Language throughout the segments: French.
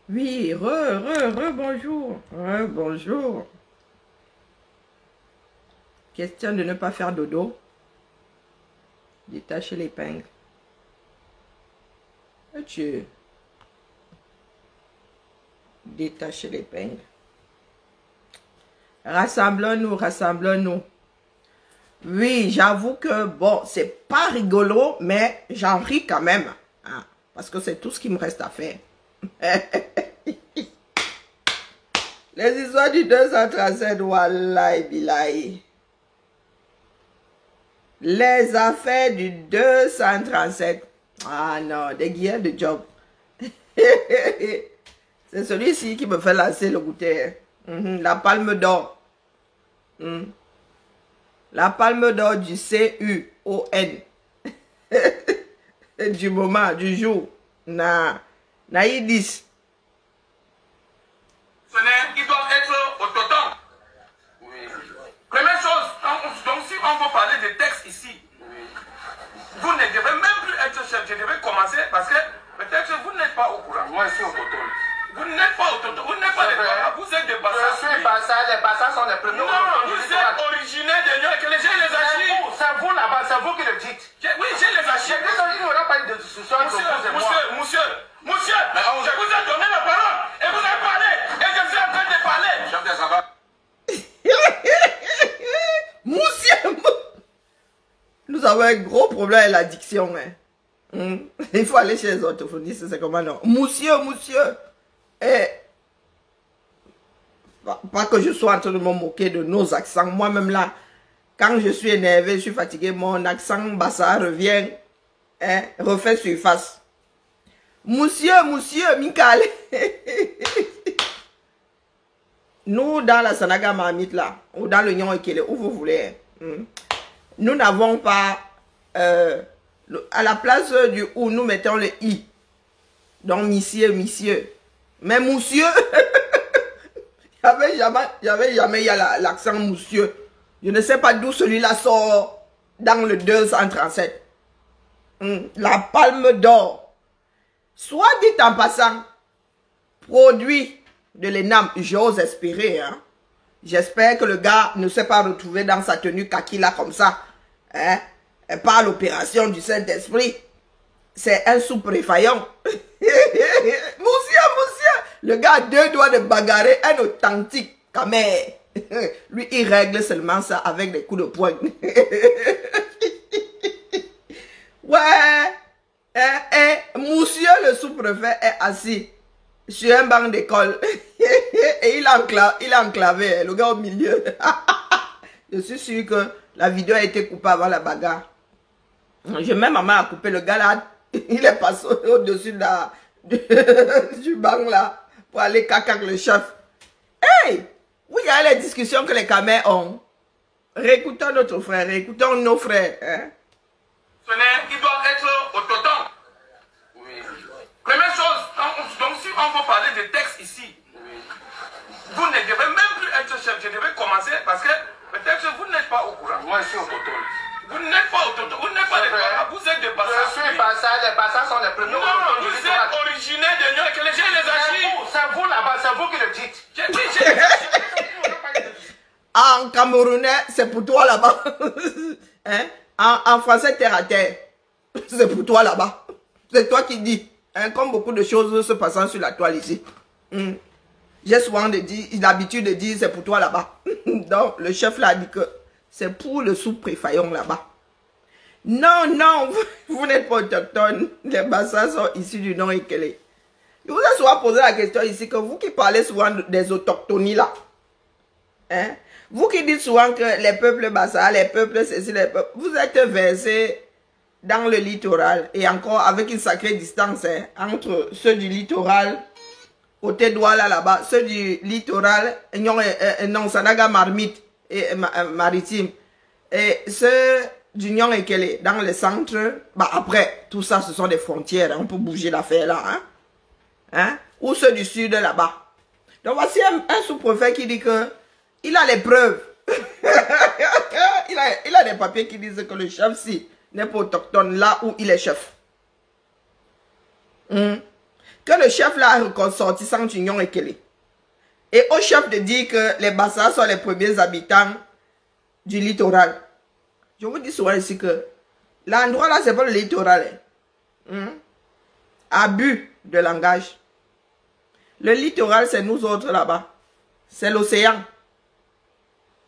Oui, bonjour. Bonjour. Question de ne pas faire dodo. Détacher l'épingle. Tu détacher l'épingle. Rassemblons-nous, rassemblons-nous. Oui, j'avoue que, bon, c'est pas rigolo, mais j'en ris quand même. Hein, parce que c'est tout ce qui me reste à faire. Les histoires du 237, wallahi billahi. Les affaires du 237. Ah non, des guillemets de job. C'est celui-ci qui me fait lancer le goûter. La palme d'or. La palme d'or du CUON. Du moment, du jour. Naïdis. Ils doivent être autonomes. Oui. Première chose, donc si on veut parler de texte ici, vous ne devez même plus être chef. Je devais commencer parce que peut-être vous n'êtes pas au courant. Moi, je suis autotone. Vous n'êtes pas autotone. Vous n'êtes pas des Bassas. Vous êtes des Bassas. Je suis Bassas. Les Bassas sont les premiers autotones. Vous êtes originaire de Lyon et que les gens les achètent. C'est vous là-bas, c'est vous qui le dites. Oui, je les achète. Il n'y aura pas de discussion entre vous et moi. Monsieur, je vous ai donné la parole et vous avez parlé et je suis en train de parler. Chef des affaires. Monsieur, nous avons un gros problème avec l'addiction. Il faut aller chez les orthophonistes, c'est comment non? Monsieur. Pas que je sois en train de me moquer de nos accents. Moi-même là, quand je suis énervé, je suis fatigué, mon accent bassa revient, refait surface. Monsieur, Mikal. Nous, dans la Sanaga Marmite là, ou dans le Nyon Ekele, où vous voulez, nous n'avons pas, à la place du ou, nous mettons le i. Donc, monsieur. Mais monsieur, il y avait jamais l'accent monsieur. Je ne sais pas d'où celui-là sort dans le 237. La palme d'or. Soit dit en passant, produit de l'ENAM, j'ose espérer. J'espère que le gars ne s'est pas retrouvé dans sa tenue kaki là comme ça. Par l'opération du Saint-Esprit. C'est un sous-préfaillant. Monsieur. Le gars a deux doigts de bagarrer un authentique camé. Lui, il règle seulement ça avec des coups de poing. Ouais. Monsieur le sous-préfet est assis sur un banc d'école. Et il est enclavé, le gars au milieu. Je suis sûr que la vidéo a été coupée avant la bagarre. J'ai même maman à couper le gars là. Il est passé au-dessus du banc là pour aller caca avec le chef. Hey! Oui, il y a les discussions que les camés ont. Réécoutons notre frère, réécoutons nos frères. Ils doivent être autonomes. Oui. Première chose, donc si on veut parler de texte ici, vous ne devez même plus être chef. Je devais commencer parce que peut-être vous n'êtes pas au courant. Moi, je suis autotone. Vous n'êtes pas autotone. Vous n'êtes pas des Bassas. Vous êtes des Bassas. Je suis Bassas. Les Bassas sont les premiers autotones. Vous êtes originaire de Lyon et que les gens les achètent. C'est vous là-bas, c'est vous qui le dites. Oui, je les achète. En camerounais, c'est pour toi là-bas. En français, terre à terre, c'est pour toi là-bas. C'est toi qui dis. Comme beaucoup de choses se passant sur la toile ici. J'ai souvent l'habitude de dire c'est pour toi là-bas. Donc, le chef là a dit que c'est pour le sous-préfaillant là-bas. Non, vous n'êtes pas autochtone. Les Bassas sont issus du nom Ekele. Je vous ai souvent posé la question ici que vous qui parlez souvent des autochtonies là. Vous qui dites souvent que les peuples Bassas, les peuples ceci, les peuples, vous êtes versés dans le littoral et encore avec une sacrée distance entre ceux du littoral, côté Douala là-bas, ceux du littoral, non, Sanaga Marmite et maritime, et ceux du Nyon Ekele dans le centre, bah après, tout ça ce sont des frontières, on peut bouger l'affaire là, ou ceux du sud là-bas. Donc voici un sous-préfet qui dit que il a les preuves. il a des papiers qui disent que le chef-ci n'est pas autochtone là où il est chef. Que Que le chef là a ressorti sans union et qu'elle est. Et au chef de dire que les Bassas sont les premiers habitants du littoral. Je vous dis souvent ici que l'endroit là, c'est pas le littoral. Abus de langage. Le littoral, c'est nous autres là-bas. C'est l'océan.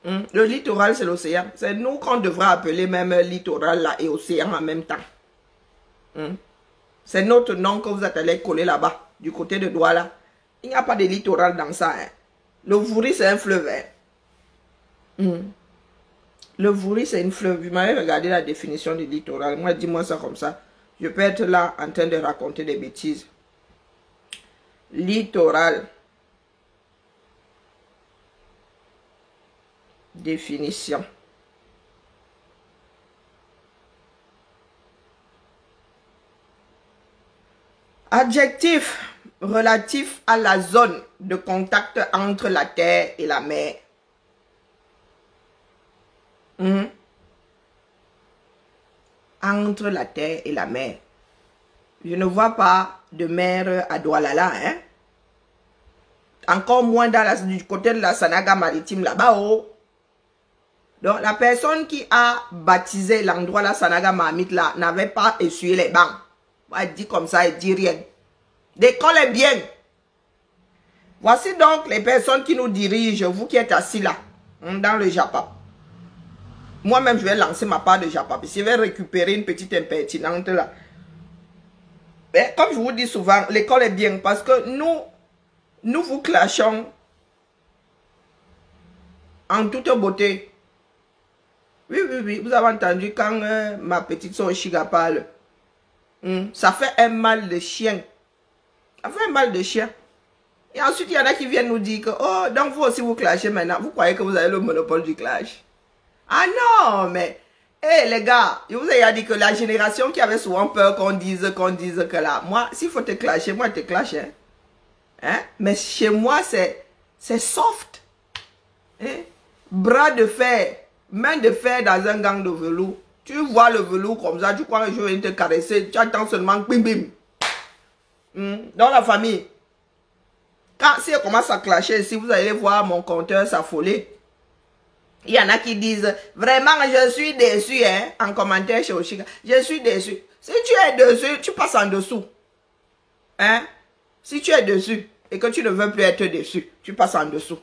Le littoral, c'est l'océan. C'est nous qu'on devrait appeler même littoral là et océan en même temps. C'est notre nom que vous êtes allé coller là-bas, du côté de Douala. Il n'y a pas de littoral dans ça. Le Vouri, c'est un fleuve. Le Vouri, c'est une fleuve. Vous m'avez regardé la définition du littoral. Moi, dis-moi ça comme ça. Je peux être là en train de raconter des bêtises. Littoral. Définition. Adjectif relatif à la zone de contact entre la terre et la mer. Entre la terre et la mer. Je ne vois pas de mer à Douala, hein. Encore moins du côté de la Sanaga maritime là-bas. Oh. Donc la personne qui a baptisé l'endroit la Sanaga Maritime là n'avait pas essuyé les bancs. Elle dit comme ça, elle dit rien. L'école est bien. Voici donc les personnes qui nous dirigent, vous qui êtes assis là, dans le Japap. Moi-même, je vais lancer ma part de Japap. Je vais récupérer une petite impertinente là. Mais comme je vous dis souvent, l'école est bien parce que nous vous clashons en toute beauté. Oui, vous avez entendu quand ma petite soeur Shiga parle. Ça fait un mal de chien. Ça fait un mal de chien. Et ensuite, il y en a qui viennent nous dire que, oh, donc vous aussi vous clashez maintenant. Vous croyez que vous avez le monopole du clash. Ah non, mais, hé les gars, je vous ai dit que la génération qui avait souvent peur qu'on dise que là, moi, s'il faut te clasher, moi, je te clash. Hein? Mais chez moi, c'est soft. Hein? Bras de fer, main de fer dans un gang de velours. Tu vois le velours comme ça, tu crois que je vais te caresser, tu attends seulement bim bim. Dans la famille, si elle commence à clasher, si vous allez voir mon compteur s'affoler, il y en a qui disent, vraiment je suis déçu, hein, en commentaire chez Oshiga, je suis déçu. Si tu es dessus, tu passes en dessous. Hein? Si tu es dessus et que tu ne veux plus être dessus, tu passes en dessous.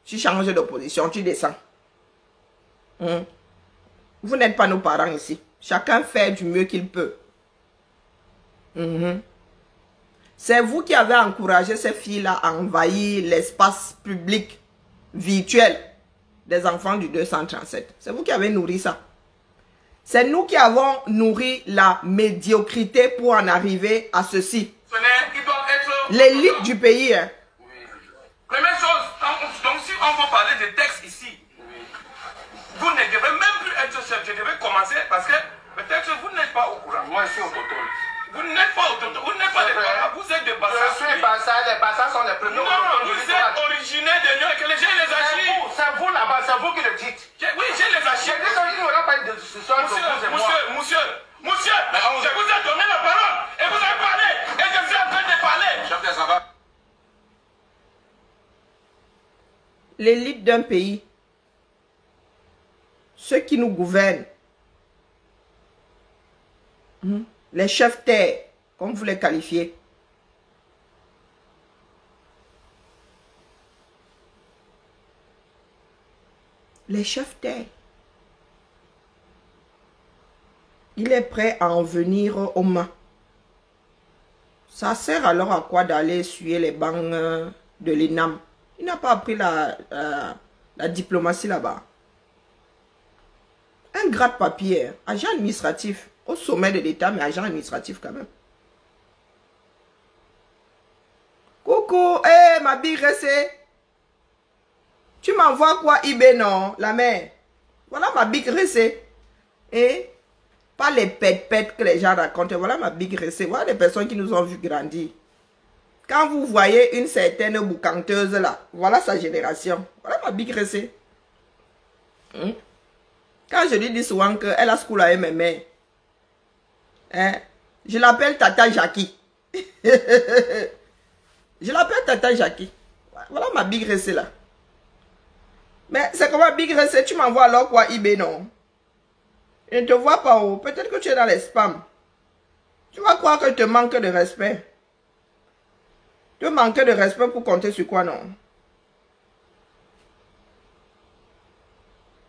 Tu changes de position, tu descends. Vous n'êtes pas nos parents ici. Chacun fait du mieux qu'il peut. C'est vous qui avez encouragé ces filles-là à envahir l'espace public virtuel des enfants du 237. C'est vous qui avez nourri ça. C'est nous qui avons nourri la médiocrité pour en arriver à ceci. L'élite du pays. Hein. Première chose, donc si on veut parler de textes ici, vous ne devez même plus être chef. Je devais commencer parce que peut-être que vous n'êtes pas au courant. Moi, je suis au coton. Vous n'êtes pas au coton. Vous n'êtes pas des Bassas. Vous êtes des Bassas. Je suis Bassas. Les Bassas sont les premiers. Non, vous êtes originaire de Lyon et que les gens les achètent. C'est vous là-bas, c'est vous qui le dites. Oui, je les achète. Je dis qu'il n'y aura pas de discussion entre vous et moi. Monsieur, je vous ai donné la parole et vous avez parlé. Et je suis en train de parler. Chef des Savas. L'élite d'un pays, ceux qui nous gouvernent, les chefs terre, comme vous les qualifiez, les chefs terre, il est prêt à en venir aux mains. Ça sert alors à quoi d'aller essuyer les bancs de l'ENAM? Il n'a pas appris la diplomatie là-bas. Un gratte-papier, agent administratif, au sommet de l'État, mais agent administratif quand même. Coucou, ma bille restée. Tu m'envoies quoi, eBay, non? La mère. Voilà ma big restée. Et pas les pètes que les gens racontent. Voilà ma big restée. Voilà les personnes qui nous ont vu grandir. Quand vous voyez une certaine boucanteuse là, voilà sa génération. Voilà ma big restée. Quand je lui dis souvent qu'elle a school à MMA, je l'appelle Tata Jackie. Je l'appelle Tata Jackie. Voilà ma Big Ressé là. Mais c'est comment Big Ressé, tu m'envoies alors quoi eBay non? Je ne te vois pas où. Peut-être que tu es dans les spams. Tu vas croire que je te manque de respect. Tu manques de respect pour compter sur quoi non?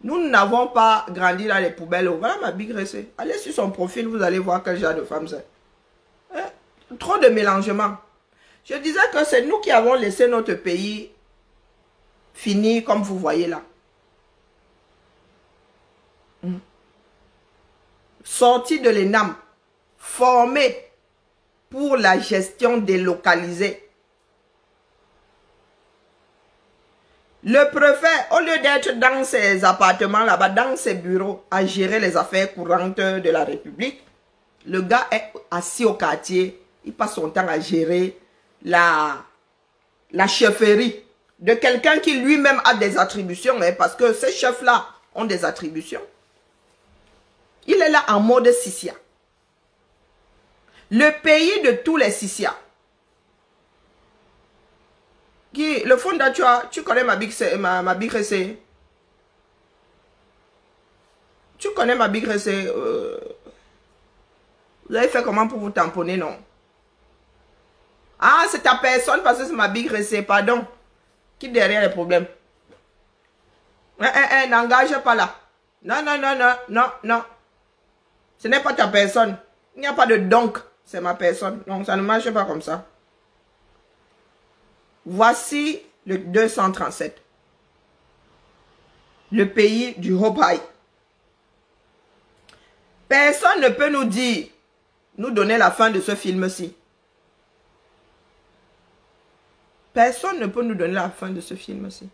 Nous n'avons pas grandi dans les poubelles. Voilà ma Big Ressé. Allez sur son profil, vous allez voir quel genre de femme c'est. Trop de mélangement. Je disais que c'est nous qui avons laissé notre pays finir comme vous voyez là. Sorti de l'ENAM, formé pour la gestion délocalisée. Le préfet, au lieu d'être dans ses appartements là-bas, dans ses bureaux, à gérer les affaires courantes de la République, le gars est assis au quartier. Il passe son temps à gérer la chefferie de quelqu'un qui lui-même a des attributions, hein, parce que ces chefs-là ont des attributions. Il est là en mode Sissia. Le pays de tous les Sissia. Le fondateur, tu connais ma Big Ressé? Tu connais ma Big Ressé? Vous avez fait comment pour vous tamponner, non? Ah, c'est ta personne parce que c'est ma Big Ressé, pardon. Qui derrière les problèmes? N'engage pas là. Non, non, non, non, non, non. Ce n'est pas ta personne. Il n'y a pas de donc. C'est ma personne. Non, ça ne marche pas comme ça. Voici le 237. Le pays du Hopai. Personne ne peut nous donner la fin de ce film-ci. Personne ne peut nous donner la fin de ce film-ci.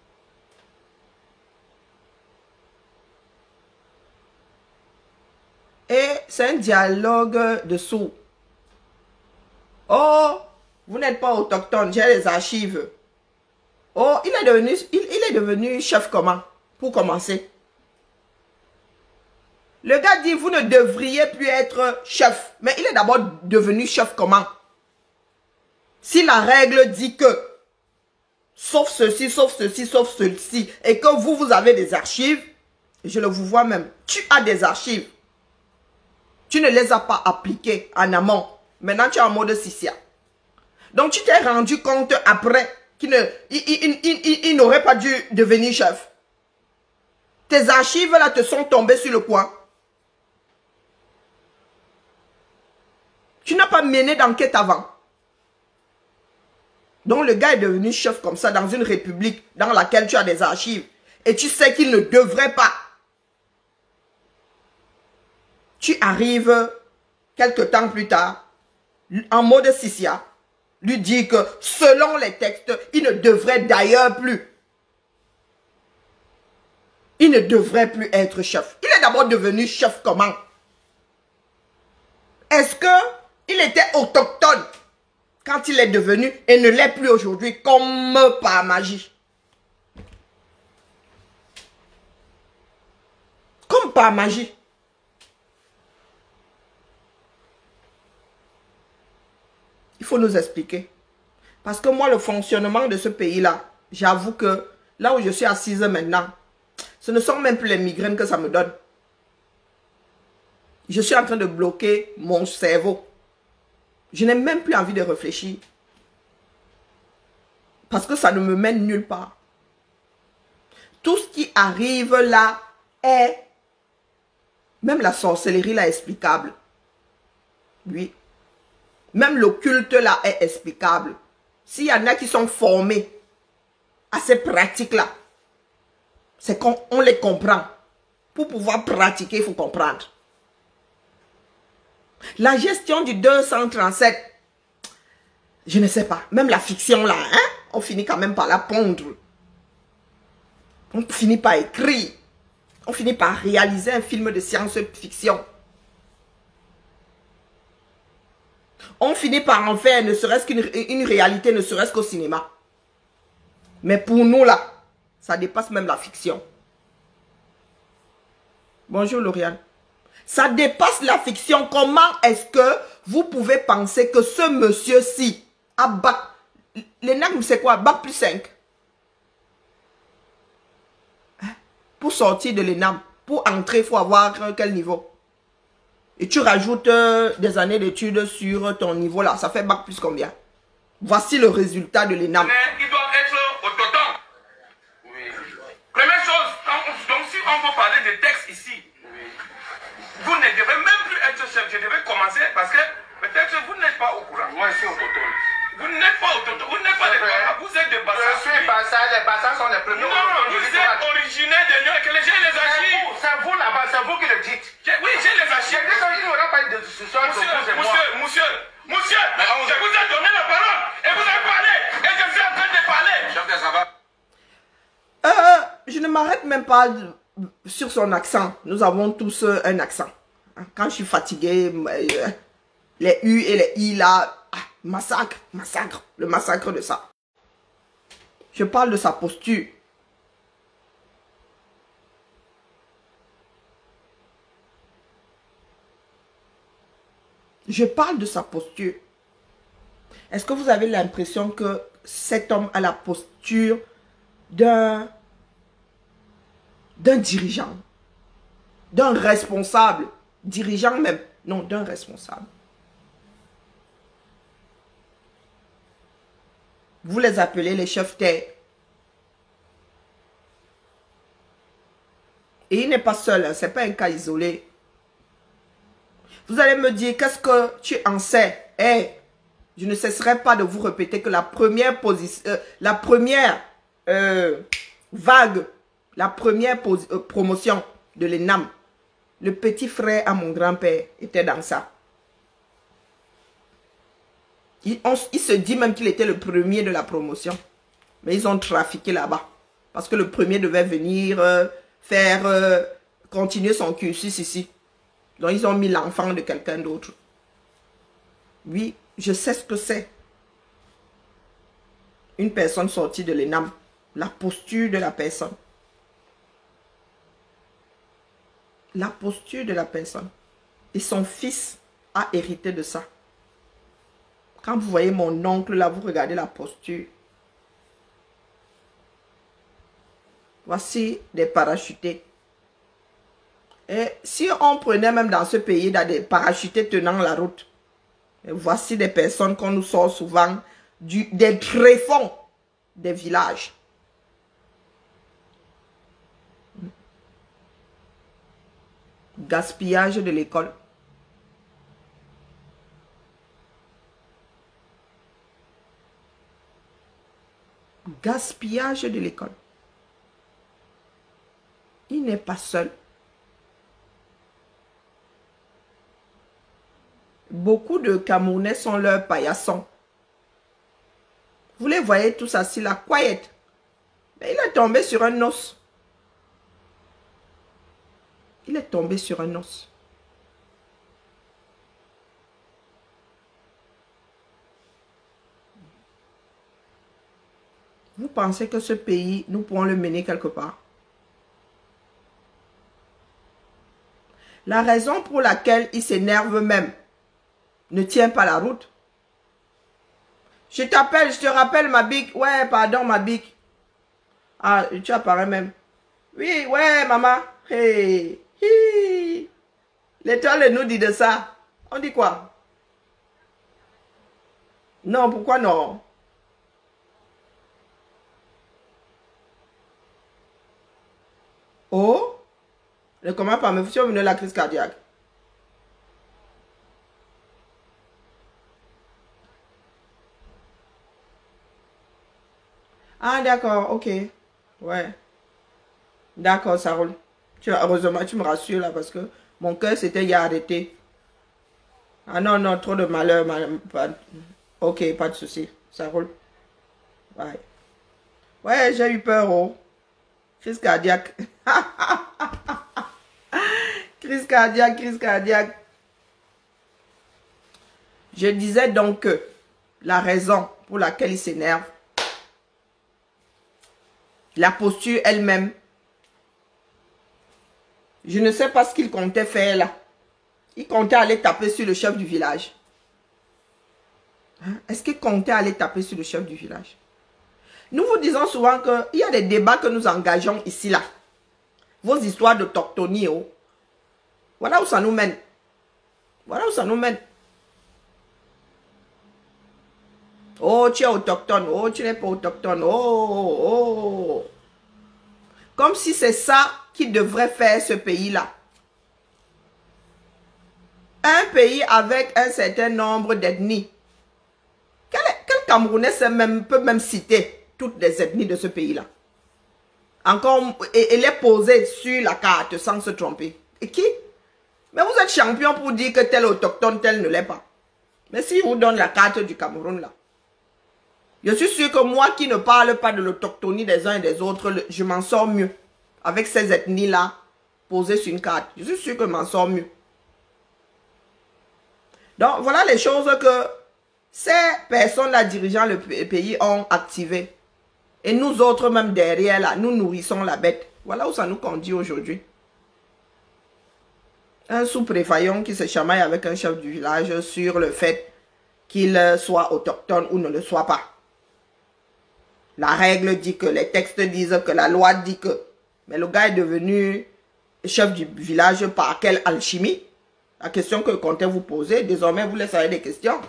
Et c'est un dialogue de sourds. Oh, vous n'êtes pas autochtone, j'ai les archives. Oh, il est devenu chef comment? Pour commencer. Le gars dit, vous ne devriez plus être chef. Mais il est d'abord devenu chef comment? Si la règle dit que, sauf ceci, sauf ceci, sauf ceci, et que vous avez des archives, je le vous vois même, tu as des archives. Tu ne les as pas appliquées en amont. Maintenant, tu es en mode Sissia. Donc, tu t'es rendu compte après qu'il n'aurait pas dû devenir chef. Tes archives là te sont tombées sur le coin. Tu n'as pas mené d'enquête avant. Donc, le gars est devenu chef comme ça dans une république dans laquelle tu as des archives. Et tu sais qu'il ne devrait pas. Tu arrives quelque temps plus tard, en mode Sissia, lui dire que selon les textes, il ne devrait d'ailleurs plus. Il ne devrait plus être chef. Il est d'abord devenu chef comment? Est-ce qu'il était autochtone quand il est devenu et ne l'est plus aujourd'hui comme par magie? Comme par magie. Il faut nous expliquer. Parce que moi, le fonctionnement de ce pays-là, j'avoue que là où je suis assise maintenant, ce ne sont même plus les migraines que ça me donne. Je suis en train de bloquer mon cerveau. Je n'ai même plus envie de réfléchir. Parce que ça ne me mène nulle part. Tout ce qui arrive là est... Même la sorcellerie là est explicable. Oui. Même l'occulte là est explicable. S'il y en a qui sont formés à ces pratiques-là, c'est qu'on les comprend. Pour pouvoir pratiquer, il faut comprendre. La gestion du 237, je ne sais pas. Même la fiction là, hein, on finit quand même par la pondre. On finit par écrire. On finit par réaliser un film de science-fiction. On finit par en faire ne serait-ce qu'une réalité, ne serait-ce qu'au cinéma. Mais pour nous là, ça dépasse même la fiction. Bonjour Lauriane. Ça dépasse la fiction. Comment est-ce que vous pouvez penser que ce monsieur-ci a bac... L'ENAM, c'est quoi? Bac plus 5. Pour sortir de l'ENAM, pour entrer, il faut avoir quel niveau? Et tu rajoutes des années d'études sur ton niveau là. Ça fait bac plus combien? Voici le résultat de l'ENAM. Ils doivent être autonomes. Oui. Première chose, donc si on veut parler des textes ici, vous ne devez même plus être chef. Je devais commencer parce que peut-être que vous n'êtes pas au courant. Moi, je suis autonome. Vous n'êtes pas autonome. Vous n'êtes pas des Bassas. Vous êtes des Bassas. Je suis Bassas. Les Bassas sont les premiers. Non, vous êtes originaire de Lyon et que les gens les archives. C'est vous là-bas, c'est vous qui le dites. Oui, j'ai les archives. Il n'y aura pas de discussion entre vous et moi. Monsieur, je vous ai donné la parole et vous avez parlé. Et je suis en train de parler. Ça va. Je ne m'arrête même pas sur son accent. Nous avons tous un accent. Quand je suis fatigué, les U et les I là, massacre, le massacre de ça. Je parle de sa posture. Je parle de sa posture. Est-ce que vous avez l'impression que cet homme a la posture d'un dirigeant, d'un responsable, dirigeant même, non, d'un responsable? Vous les appelez les chefs terre. Et il n'est pas seul, hein, ce n'est pas un cas isolé. Vous allez me dire, qu'est-ce que tu en sais? Je ne cesserai pas de vous répéter que la première vague, la première promotion de l'ENAM, le petit frère à mon grand-père était dans ça. Il se dit même qu'il était le premier de la promotion. Mais ils ont trafiqué là-bas. Parce que le premier devait venir continuer son cursus ici. Donc ils ont mis l'enfant de quelqu'un d'autre. Oui, je sais ce que c'est. Une personne sortie de l'ENAM. La posture de la personne. La posture de la personne. Et son fils a hérité de ça. Quand vous voyez mon oncle là, vous regardez la posture. Voici des parachutés. Et si on prenait même dans ce pays des parachutés tenant la route, voici des personnes qu'on nous sort souvent des tréfonds des villages. Gaspillage de l'école. Gaspillage de l'école. Il n'est pas seul. Beaucoup de Camerounais sont leurs paillassons. Vous les voyez tous assis là, quiet. Mais il est tombé sur un os. Il est tombé sur un os. Vous pensez que ce pays, nous pourrons le mener quelque part? La raison pour laquelle il s'énerve même ne tient pas la route. Je t'appelle, je te rappelle ma bique. Ouais, pardon, ma bique. Ah, tu apparais même. Oui, ouais, maman. Hey, hi. L'étoile nous dit de ça. On dit quoi? Non, pourquoi non? Oh? Ne commence pas, mais vous avez la crise cardiaque. Ah, d'accord, ok. Ouais. D'accord, ça roule. Heureusement, tu me rassures là parce que mon cœur s'était hier arrêté. Ah non, non, trop de malheur. Ok, pas de souci. Ça roule. Ouais. Ouais, j'ai eu peur, oh. Crise cardiaque. Crise cardiaque, crise cardiaque. Je disais donc que la raison pour laquelle il s'énerve, la posture elle-même, je ne sais pas ce qu'il comptait faire là. Il comptait aller taper sur le chef du village. Hein? Est-ce qu'il comptait aller taper sur le chef du village? Nous vous disons souvent qu'il y a des débats que nous engageons ici, là. Vos histoires d'autochtonie, oh. Voilà où ça nous mène. Voilà où ça nous mène. Oh, tu es autochtone. Oh, tu n'es pas autochtone. Oh, oh. Comme si c'est ça qui devrait faire ce pays-là. Un pays avec un certain nombre d'ethnies. Quel Camerounais peut même citer toutes les ethnies de ce pays-là? Encore, et les poser sur la carte sans se tromper. Et qui? Mais vous êtes champion pour dire que tel autochtone, tel ne l'est pas. Mais si je vous donne la carte du Cameroun là, je suis sûr que moi qui ne parle pas de l'autochtonie des uns et des autres, je m'en sors mieux. Avec ces ethnies-là, posées sur une carte. Je suis sûr que je m'en sors mieux. Donc, voilà les choses que ces personnes-là dirigeant le pays ont activées. Et nous autres, même derrière, là, nous nourrissons la bête. Voilà où ça nous conduit aujourd'hui. Un sous-préfaillon qui se chamaille avec un chef du village sur le fait qu'il soit autochtone ou ne le soit pas. La règle dit que, les textes disent que, la loi dit que. Mais le gars est devenu chef du village par quelle alchimie? La question que je comptais vous poser, désormais vous laissez des questions.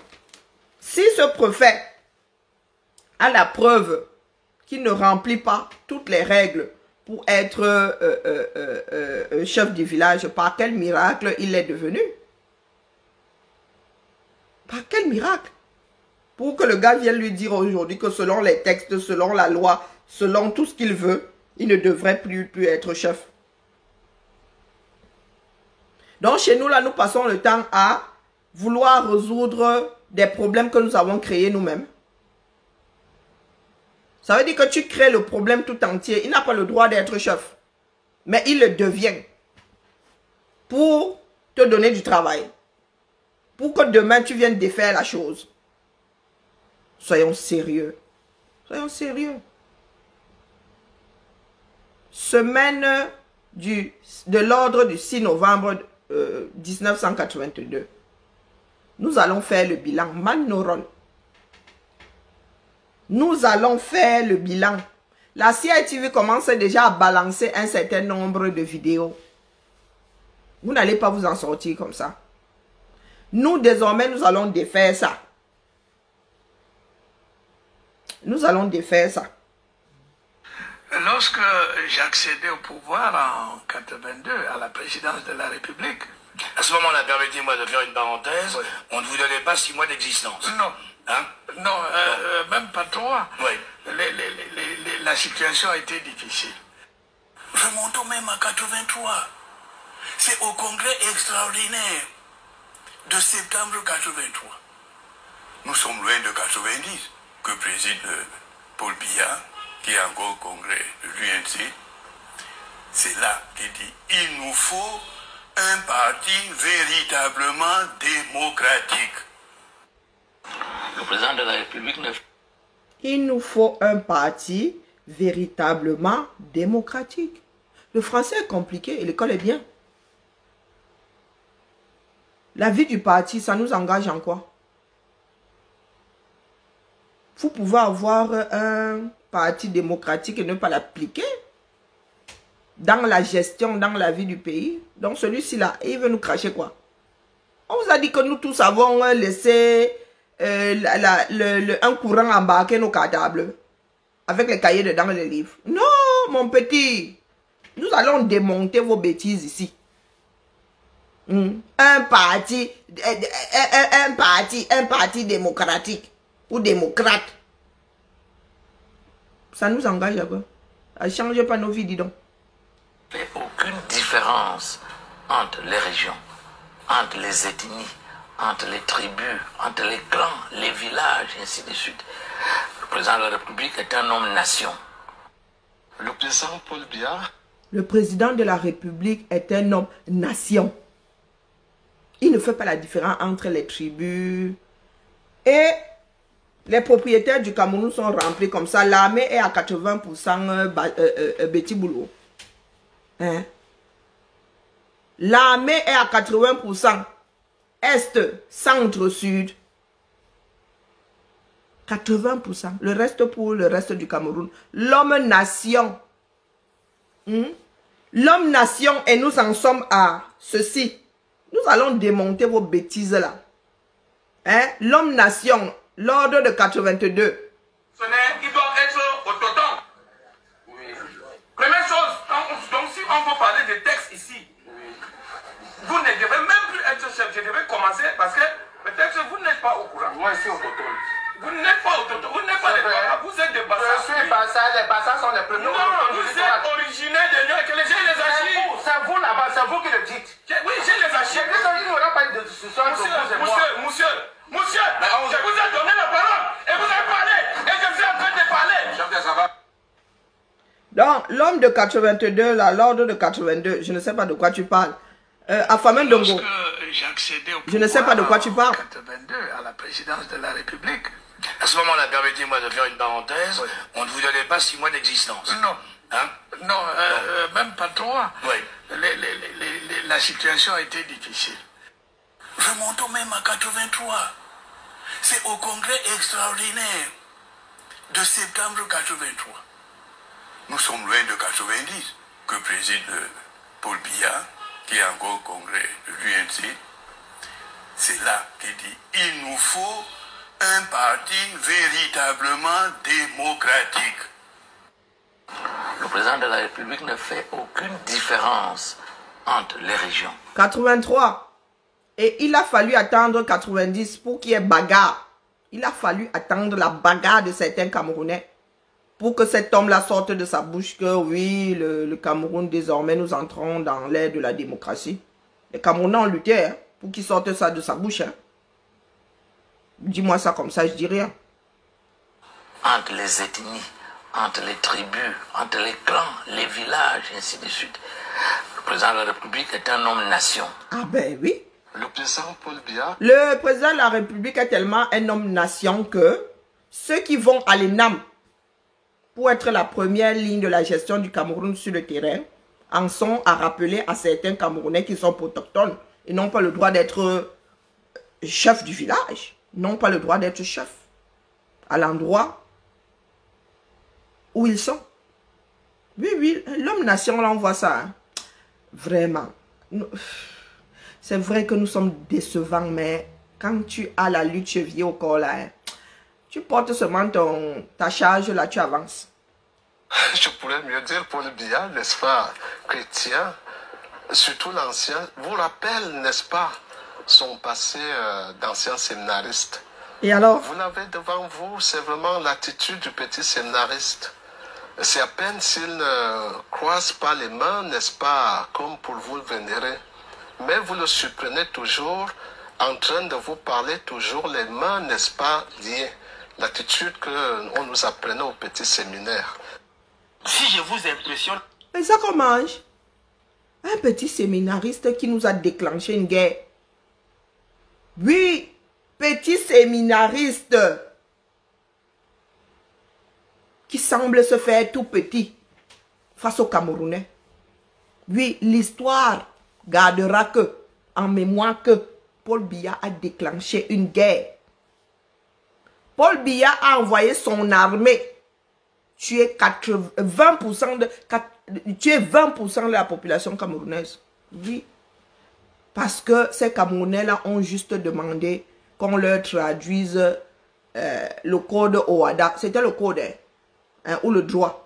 Si ce préfet a la preuve qu'il ne remplit pas toutes les règles pour être chef du village, par quel miracle il est devenu? Par quel miracle? Pour que le gars vienne lui dire aujourd'hui que selon les textes, selon la loi, selon tout ce qu'il veut, il ne devrait plus être chef. Donc chez nous, là, nous passons le temps à vouloir résoudre des problèmes que nous avons créés nous-mêmes. Ça veut dire que tu crées le problème tout entier. Il n'a pas le droit d'être chef. Mais il le devient. Pour te donner du travail. Pour que demain, tu viennes défaire la chose. Soyons sérieux. Soyons sérieux. Semaine de l'ordre du 6 novembre 1982. Nous allons faire le bilan. Manoron. Nous allons faire le bilan. La CITV commence déjà à balancer un certain nombre de vidéos. Vous n'allez pas vous en sortir comme ça. Nous, désormais, nous allons défaire ça. Nous allons défaire ça. Lorsque j'accédais au pouvoir en 82 à la présidence de la République. À ce moment-là, permettez-moi de faire une parenthèse. Oui. On ne vous donnait pas 6 mois d'existence. Non. Hein? Non, même pas 3. Oui. La situation a été difficile. Remontons même à 83. C'est au congrès extraordinaire de septembre 83. Nous sommes loin de 90 que préside Paul Biya, qui est encore au congrès de l'UNC. C'est là qu'il dit il nous faut un parti véritablement démocratique. Le président de la République ne... Il nous faut un parti véritablement démocratique. Le français est compliqué et l'école est bien. La vie du parti, ça nous engage en quoi? Vous pouvez avoir un parti démocratique et ne pas l'appliquer dans la gestion, dans la vie du pays. Donc celui-ci là, il veut nous cracher quoi? On vous a dit que nous tous avons laissé un courant embarquer nos cartables avec les cahiers dedans les livres. Non, mon petit, nous allons démonter vos bêtises ici. Un parti démocratique ou démocrate. Ça nous engage à quoi? À changer pas nos vies, dis donc. Il n'y a aucune différence entre les régions, entre les ethnies, entre les tribus, entre les clans, les villages, et ainsi de suite. Le président de la République est un homme-nation. Le président Paul Biya. Le président de la République est un homme-nation. Il ne fait pas la différence entre les tribus. Et les propriétaires du Cameroun sont remplis comme ça. L'armée est à 80% Betty Boulot. Hein? L'armée est à 80% est, centre, sud. 80%. Le reste pour le reste du Cameroun. L'homme-nation. L'homme-nation et nous en sommes à ceci. Nous allons démonter vos bêtises là. Hein? L'homme-nation, l'ordre de 82. Il doit être autochtone. Oui. Première chose, donc si on veut parler des textes ici, vous ne devez même plus être chef. Je devais commencer parce que peut-être que vous n'êtes pas au courant. Moi, je suis autochtone. Vous n'êtes pas autochtone. Vous n'êtes pas des Bassa. Vous êtes des Bassa. Je suis Bassa. Les Bassa sont les premiers autochtones. Non, vous êtes originaire de Lyon et que les gens les archives. C'est vous là-bas, c'est vous qui le dites. Oui, j'ai les archives. Il n'y aura pas de discussion entre vous et moi. Monsieur, je vous ai donné la parole et vous avez parlé et je suis en train de parler. Donc, l'homme de 82, là, l'ordre de 82, je ne sais pas de quoi tu parles. Afamé Ndongo, J'ai accédé au je ne sais pas de quoi tu parles. 82 à la présidence de la République. À ce moment-là, permettez-moi de faire une parenthèse. Oui. On ne vous donnait pas 6 mois d'existence. Non. Hein? Non, même pas 3. Oui. La situation a été difficile. Remontons même à 83. C'est au congrès extraordinaire de septembre 83. Nous sommes loin de 90 que préside Paul Biya, qui est encore au congrès de l'UNC. C'est là qu'il dit il nous faut un parti véritablement démocratique. Le président de la République ne fait aucune différence entre les régions. 83. Et il a fallu attendre 90 pour qu'il y ait bagarre. Il a fallu attendre la bagarre de certains Camerounais pour que cet homme-là sorte de sa bouche que oui, le Cameroun, désormais, nous entrons dans l'ère de la démocratie. Les Camerounais ont lutté hein, pour qu'il sorte ça de sa bouche. Hein. Dis-moi ça comme ça, je dis rien. Entre les ethnies, entre les tribus, entre les clans, les villages, ainsi de suite. Le président de la République est un homme-nation. Ah ben oui. Le président Paul Biya. Le président de la République est tellement un homme-nation que ceux qui vont à l'ENAM pour être la première ligne de la gestion du Cameroun sur le terrain en sont à rappeler à certains Camerounais qui sont autochtones et n'ont pas le droit d'être chef du village, n'ont pas le droit d'être chef à l'endroit où ils sont. Oui, oui, l'homme-nation, là, on voit ça. Hein. Vraiment. C'est vrai que nous sommes décevants, mais quand tu as la lutte chevillée au corps, là, hein, tu portes seulement ta charge, là, tu avances. Je pourrais mieux dire Paul Biya, n'est-ce pas, chrétien, surtout l'ancien, vous rappelle, n'est-ce pas, son passé d'ancien séminariste. Et alors? Vous l'avez devant vous, c'est vraiment l'attitude du petit séminariste. C'est à peine s'il ne croise pas les mains, n'est-ce pas, comme pour vous le vénérer. Mais vous le surprenez toujours en train de vous parler toujours les mains, n'est-ce pas, liées. L'attitude qu'on nous apprenait au petit séminaire. Si je vous impressionne... Et ça commence. Un petit séminariste qui nous a déclenché une guerre. Oui, petit séminariste qui semble se faire tout petit face aux Camerounais. Oui, l'histoire gardera que, en mémoire que Paul Biya a déclenché une guerre. Paul Biya a envoyé son armée tuer 20% de la population camerounaise. Oui. Parce que ces Camerounais-là ont juste demandé qu'on leur traduise le code OHADA. C'était le code, hein, ou le droit.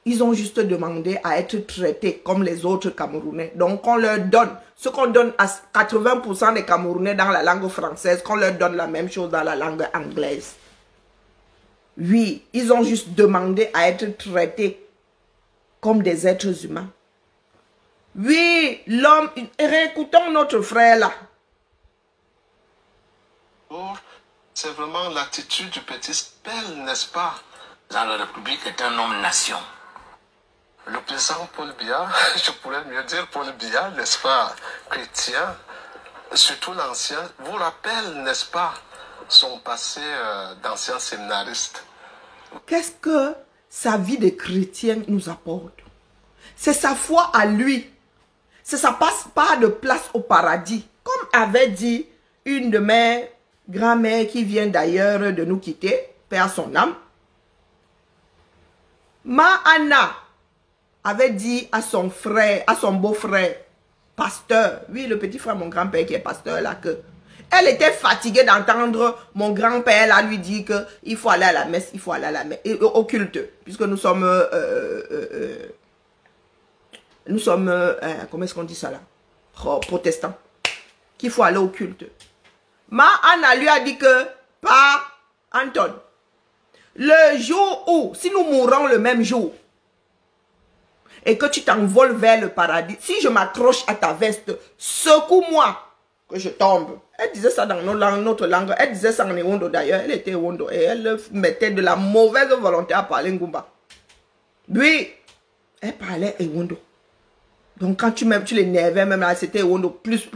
Ils ont juste demandé à être traités comme les autres Camerounais. Donc, on leur donne ce qu'on donne à 80% des Camerounais dans la langue française, qu'on leur donne la même chose dans la langue anglaise. Oui, ils ont juste demandé à être traités comme des êtres humains. Oui, l'homme... Réécoutons notre frère là. C'est vraiment l'attitude du petit spell, n'est-ce pas? Dans la République est un homme-nation. Le président Paul Biya, je pourrais mieux dire Paul Biya, n'est-ce pas, chrétien, surtout l'ancien, vous rappelle, n'est-ce pas, son passé d'ancien séminariste. Qu'est-ce que sa vie de chrétien nous apporte? C'est sa foi à lui. C'est sa part de place au paradis. Comme avait dit une de mes grand-mères qui vient d'ailleurs de nous quitter, père son âme. Ma Anna avait dit à son frère, à son beau-frère, pasteur, oui, le petit frère, mon grand-père qui est pasteur là, que elle était fatiguée d'entendre mon grand-père là lui dire que il faut aller à la messe, il faut aller à la messe, au culte, puisque nous sommes, comment est-ce qu'on dit ça là, protestants, qu'il faut aller au culte. Ma Anna lui a dit que, pas Anton, le jour où, si nous mourons le même jour, et que tu t'envoles vers le paradis, si je m'accroche à ta veste, secoue-moi que je tombe. Elle disait ça dans notre langue, elle disait ça en Ewondo d'ailleurs, elle était Ewondo et elle mettait de la mauvaise volonté à parler Ngumba. Oui, elle parlait Ewondo. Donc quand tu l'énervais même là, c'était Ewondo plus.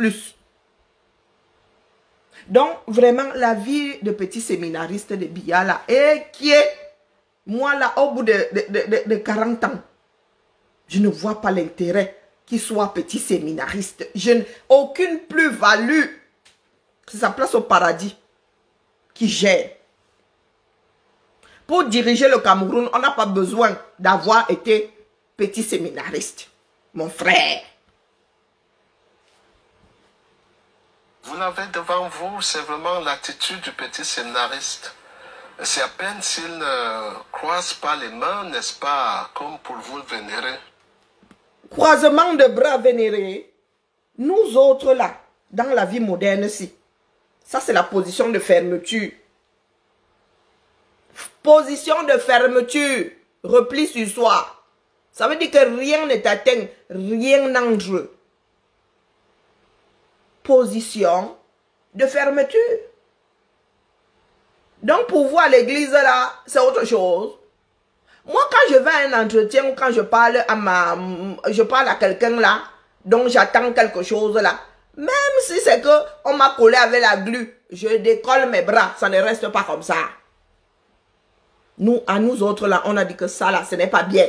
Donc vraiment la vie de petit séminariste de Biala et qui est, moi là au bout de 40 ans, je ne vois pas l'intérêt qu'il soit petit séminariste. Je n'ai aucune plus-value. C'est sa place au paradis qui gère. Pour diriger le Cameroun, on n'a pas besoin d'avoir été petit séminariste. Mon frère. Vous l'avez devant vous, c'est vraiment l'attitude du petit séminariste. C'est à peine s'il ne croise pas les mains, n'est-ce pas, comme pour vous le vénérer. Croisement de bras vénérés, nous autres là, dans la vie moderne, si. Ça, c'est la position de fermeture. Position de fermeture, repli sur soi. Ça veut dire que rien ne t'atteint, rien n'entre. Position de fermeture. Donc, pour voir l'église là, c'est autre chose. Moi, quand je vais à un entretien ou quand je parle à quelqu'un là, donc j'attends quelque chose là, même si c'est que on m'a collé avec la glu, je décolle mes bras, ça ne reste pas comme ça. Nous, à nous autres là, on a dit que ça là, ce n'est pas bien.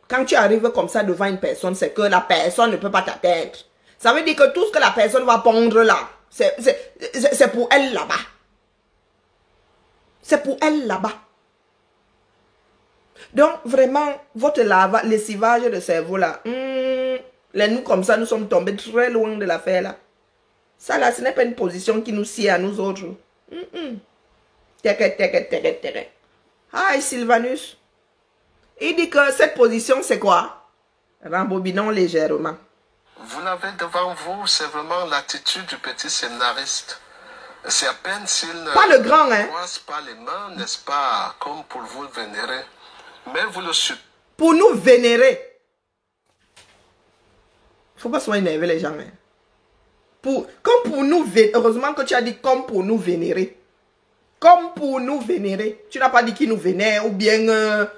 Quand tu arrives comme ça devant une personne, c'est que la personne ne peut pas t'atteindre. Ça veut dire que tout ce que la personne va pondre là, c'est pour elle là-bas. C'est pour elle là-bas. Donc, vraiment, votre lessivage de cerveau là, nous comme ça, nous sommes tombés très loin de l'affaire là. Ça là, ce n'est pas une position qui nous sied à nous autres. Hi Sylvanus. Il dit que cette position, c'est quoi? Rembobinons légèrement. Vous l'avez devant vous, c'est vraiment l'attitude du petit séminariste. C'est à peine s'il ne croise pas les mains, n'est-ce pas, comme pour vous le vénérer. Mais vous le supprimez. Pour nous vénérer. Il ne faut pas se énerver les gens. Hein. Comme pour nous vénérer. Heureusement que tu as dit comme pour nous vénérer. Comme pour nous vénérer. Tu n'as pas dit qui nous vénère ou bien...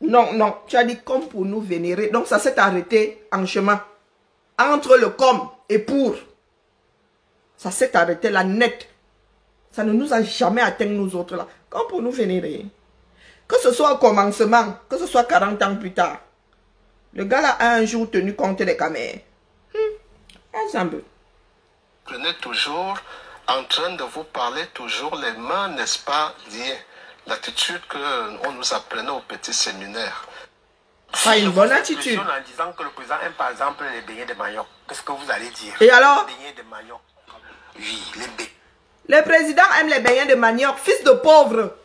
non. Tu as dit comme pour nous vénérer. Donc ça s'est arrêté en chemin. Entre le comme et pour. Ça s'est arrêté là net. Ça ne nous a jamais atteint nous autres là. Comme pour nous vénérer. Que ce soit au commencement, que ce soit 40 ans plus tard. Le gars là a un jour tenu compte des caméras. Ensemble. Prenez toujours en train de vous parler toujours les mains, n'est-ce pas, liées. L'attitude qu'on nous apprenait au petit séminaire. Pas une bonne attitude. En disant que le président aime par exemple les beignets de manioc. Qu'est-ce que vous allez dire? Et alors? Les beignets de manioc. Oui, les beignets. Le président aime les beignets de manioc. Fils de pauvre.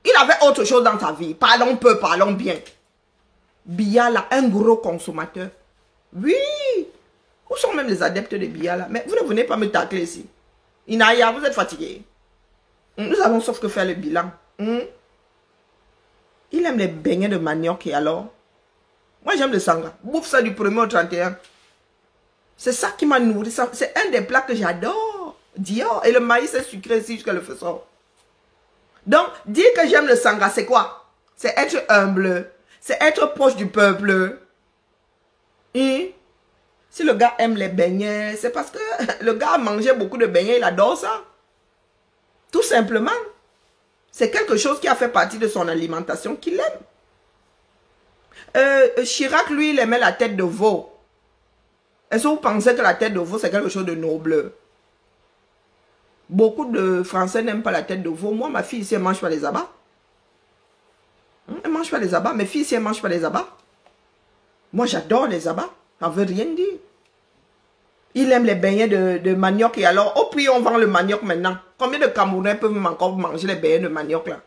Il avait autre chose dans sa vie. Parlons peu, parlons bien. Biala, un gros consommateur. Oui. Où sont même les adeptes de Biala? Mais vous ne venez pas me tacler ici. Inaya, vous êtes fatigué. Nous avons sauf que faire le bilan. Il aime les beignets de manioc et alors? Moi j'aime le sanga. Bouffe ça du 1er au 31. C'est ça qui m'a nourri. C'est un des plats que j'adore. Dior. Et le maïs est sucré ici jusqu'à le faisceau. Donc, dire que j'aime le sanga, c'est quoi? C'est être humble. C'est être proche du peuple. Et si le gars aime les beignets, c'est parce que le gars a mangé beaucoup de beignets, il adore ça. Tout simplement. C'est quelque chose qui a fait partie de son alimentation qu'il aime. Chirac, lui, il aimait la tête de veau. Est-ce que vous pensez que la tête de veau, c'est quelque chose de noble? Beaucoup de Français n'aiment pas la tête de veau. Moi, ma fille ici, elle ne mange pas les abats. Elle ne mange pas les abats. Mes filles ici, elles ne mangent pas les abats. Moi, j'adore les abats. Ça ne veut rien dire. Il aime les beignets de manioc. Et alors, au prix, on vend le manioc maintenant. Combien de Camerounais peuvent encore manger les beignets de manioc là?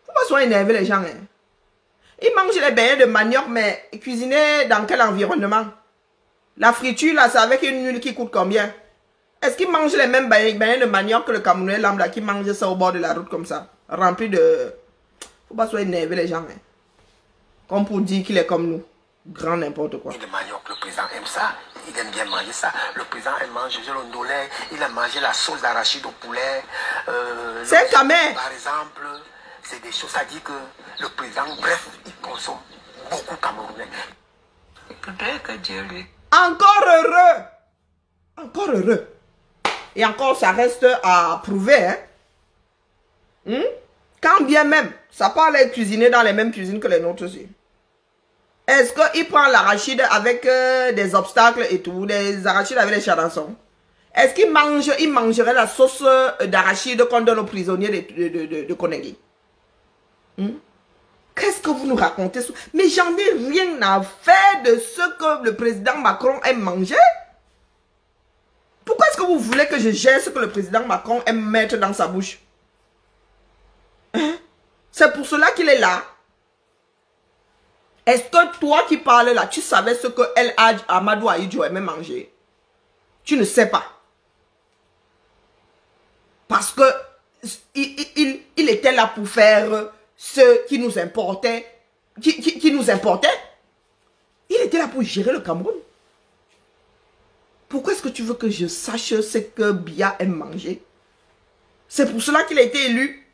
Faut pas soit énerver les gens. Hein. Ils mangent les beignets de manioc, mais cuisinés dans quel environnement? La friture là, c'est avec une huile qui coûte combien? Est-ce qu'ils mangent les mêmes beignets de manioc que le Camerounais lambda qui mange ça au bord de la route comme ça? Rempli de... Faut pas soit énerver les gens. Hein. Comme pour dire qu'il est comme nous. Grand n'importe quoi. Le manioc, le président aime ça. Il aime bien manger ça. Le président aime manger le ndolé. Il aime manger la sauce d'arachide au poulet. C'est un camé. Par exemple, c'est des choses à dire que le président, bref, il consomme beaucoup Camerounais. Peut-être que Dieu lui... Encore heureux. Encore heureux. Et encore, ça reste à prouver. Hein? Quand bien même, ça peut aller cuisiner dans les mêmes cuisines que les nôtres aussi. Est-ce qu'il prend l'arachide avec des obstacles et tout, des arachides avec les charançons? Est-ce qu'il mangerait la sauce d'arachide qu'on donne aux prisonniers de Konengi? Qu'est-ce que vous nous racontez? Mais j'en ai rien à faire de ce que le président Macron aime manger. Pourquoi est-ce que vous voulez que je gère ce que le président Macron aime mettre dans sa bouche? Hein? C'est pour cela qu'il est là. Est-ce que toi qui parles là, tu savais ce que El Hadj Amadou Ahidjo aimait manger? Tu ne sais pas. Parce que il était là pour faire ce qui nous importait. Qui nous importait. Il était là pour gérer le Cameroun. Pourquoi est-ce que tu veux que je sache ce que Biya aime manger? C'est pour cela qu'il a été élu.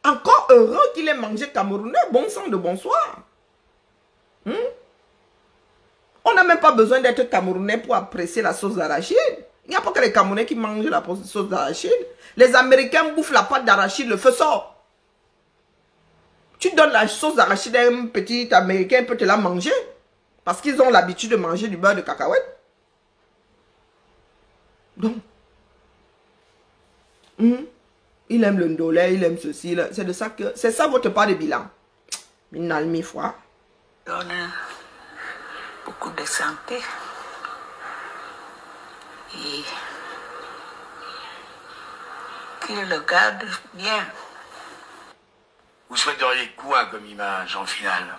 Encore heureux qu'il ait mangé camerounais. Bon sang de bonsoir. On n'a même pas besoin d'être camerounais pour apprécier la sauce d'arachide. Il n'y a pas que les Camerounais qui mangent la sauce d'arachide. Les Américains bouffent la pâte d'arachide, le feu sort. Tu donnes la sauce d'arachide à un petit Américain, il peut te la manger. Parce qu'ils ont l'habitude de manger du beurre de cacahuète. Donc, il aime le ndolé, il aime ceci. C'est de ça que... C'est ça votre part de bilan. Minalmi foi. Donne beaucoup de santé. Et qu'il le garde bien. Vous souhaiteriez quoi comme image en finale?